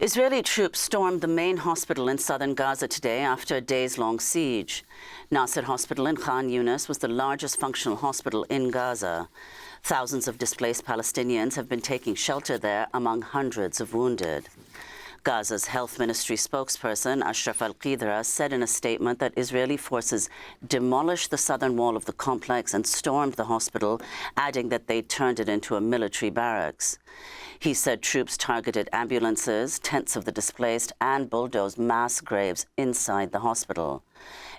Israeli troops stormed the main hospital in southern Gaza today after a days-long siege. Nasser Hospital in Khan Yunis was the largest functional hospital in Gaza. Thousands of displaced Palestinians have been taking shelter there among hundreds of wounded. Gaza's health ministry spokesperson Ashraf al-Qidra said in a statement that Israeli forces demolished the southern wall of the complex and stormed the hospital, adding that they turned it into a military barracks. He said troops targeted ambulances, tents of the displaced, and bulldozed mass graves inside the hospital.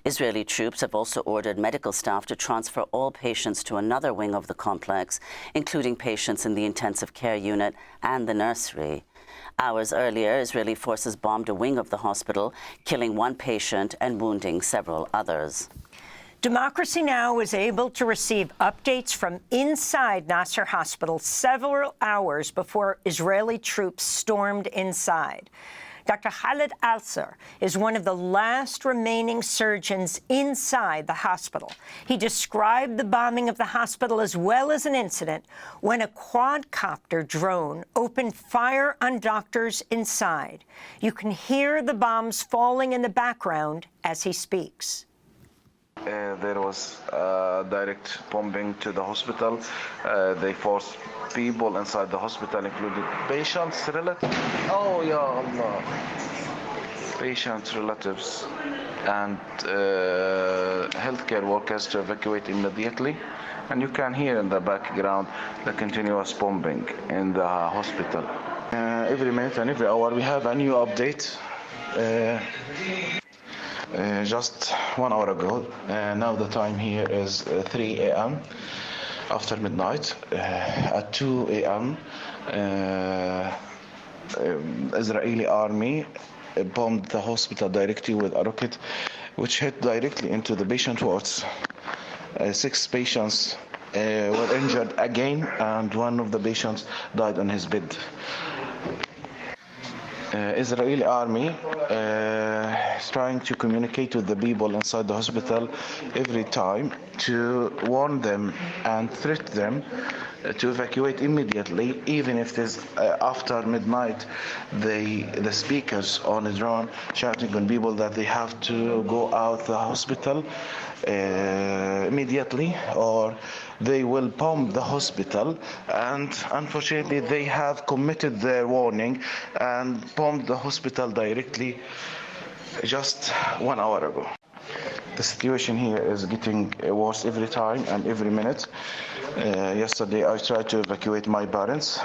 Israeli troops have also ordered medical staff to transfer all patients to another wing of the complex, including patients in the intensive care unit and the nursery. Hours earlier, Israeli forces bombed a wing of the hospital, killing one patient and wounding several others. Democracy Now! Was able to receive updates from inside Nasser Hospital several hours before Israeli troops stormed inside. Dr. Khaled Alserr is one of the last remaining surgeons inside the hospital. He described the bombing of the hospital as well as an incident when a quadcopter drone opened fire on doctors inside. You can hear the bombs falling in the background as he speaks. There was direct bombing to the hospital. They forced people inside the hospital, including patients, relatives. Oh, ya Allah. Patients, relatives, and healthcare workers to evacuate immediately. And you can hear in the background the continuous bombing in the hospital. Every minute and every hour we have a new update. Just 1 hour ago. Now the time here is 3 a.m. after midnight. At 2 a.m. Israeli army bombed the hospital directly with a rocket, which hit directly into the patient wards. 6 patients were injured again, and one of the patients died on his bed. Israeli army is trying to communicate with the people inside the hospital every time to warn them and threat them to evacuate immediately, even if it is after midnight. The speakers on the drone shouting on people that they have to go out the hospital immediately, or they will bomb the hospital. And unfortunately, they have committed their warning and bombed the hospital directly just 1 hour ago. The situation here is getting worse every time and every minute. Yesterday, I tried to evacuate my parents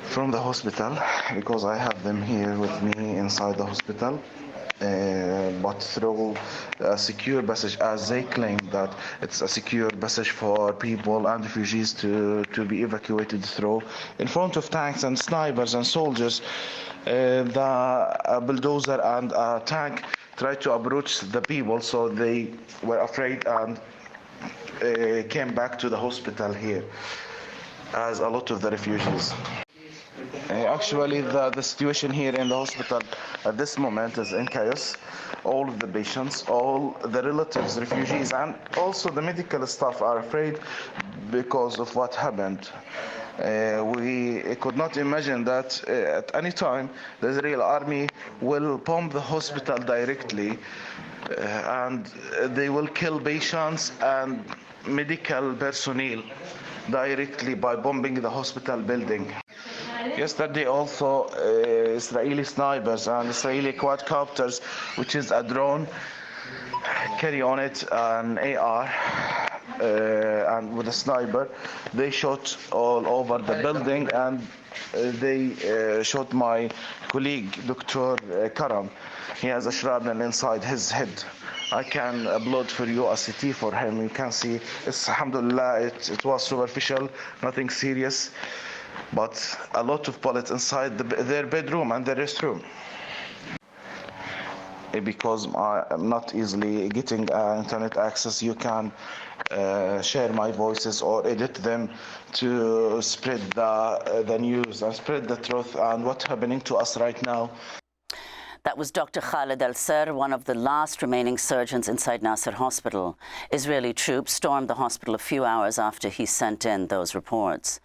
from the hospital because I have them here with me inside the hospital. But through a secure passage, as they claim that it's a secure passage for people and refugees to be evacuated through. In front of tanks and snipers and soldiers, the bulldozer and a tank tried to approach the people, so they were afraid and came back to the hospital here, as a lot of the refugees. Actually, the situation here in the hospital at this moment is in chaos. All of the patients, all the relatives, refugees, and also the medical staff are afraid because of what happened. We could not imagine that at any time the Israeli army will bomb the hospital directly, and they will kill patients and medical personnel directly by bombing the hospital building. Yesterday also, Israeli snipers and Israeli quadcopters, which is a drone, carry on it an AR, and with a sniper, they shot all over the building, and they shot my colleague, Dr. Karam. He has a shrapnel inside his head. I can upload for you a CT for him. You can see, it's, alhamdulillah, it was superficial, nothing serious, but a lot of bullets inside their bedroom and their restroom. Because I'm not easily getting internet access, you can share my voices or edit them to spread the news and spread the truth and what's happening to us right now. That was Dr. Khaled Alserr, one of the last remaining surgeons inside Nasser Hospital. Israeli troops stormed the hospital a few hours after he sent in those reports.